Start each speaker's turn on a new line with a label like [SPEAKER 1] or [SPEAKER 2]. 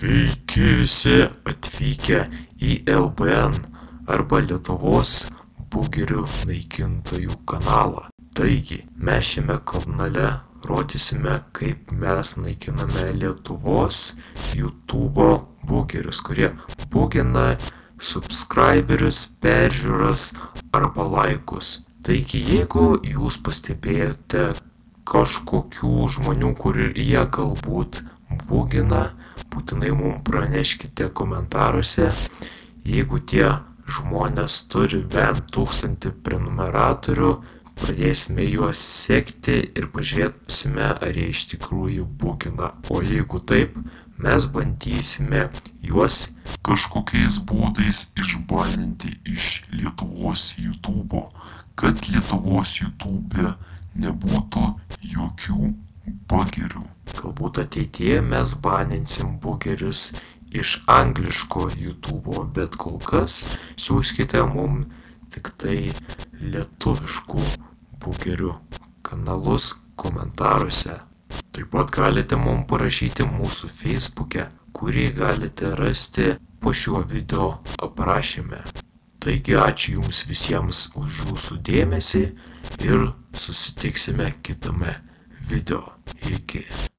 [SPEAKER 1] Sveiki visi atvykę į LBN arba Lietuvos bugerių naikintojų kanalą. Taigi, mes šiame kanale rodysime, kaip mes naikiname Lietuvos YouTube bugerius, kurie bugina subscriberius, peržiūras arba laikus. Taigi, jeigu jūs pastebėjote kažkokių žmonių, kurie galbūt bugina, būtinai mums praneškite komentaruose. Jeigu tie žmonės turi bent 1000 prenumeratorių, pradėsime juos sekti ir pažiūrėsime, ar jie iš tikrųjų bugina. O jeigu taip, mes bandysime juos kažkokiais būdais išbaninti iš Lietuvos YouTube, kad Lietuvos YouTube nebūtų jokių bugerių. Galbūt ateityje mes baninsim bugerius iš angliško YouTube, bet kol kas siūskite mums tik tai lietuviškų bugerių kanalus komentaruose. Taip pat galite mums parašyti mūsų Facebook'e, kurį galite rasti po šiuo video aprašyme. Taigi ačiū jums visiems už jūsų dėmesį ir susitiksime kitame video. Iki.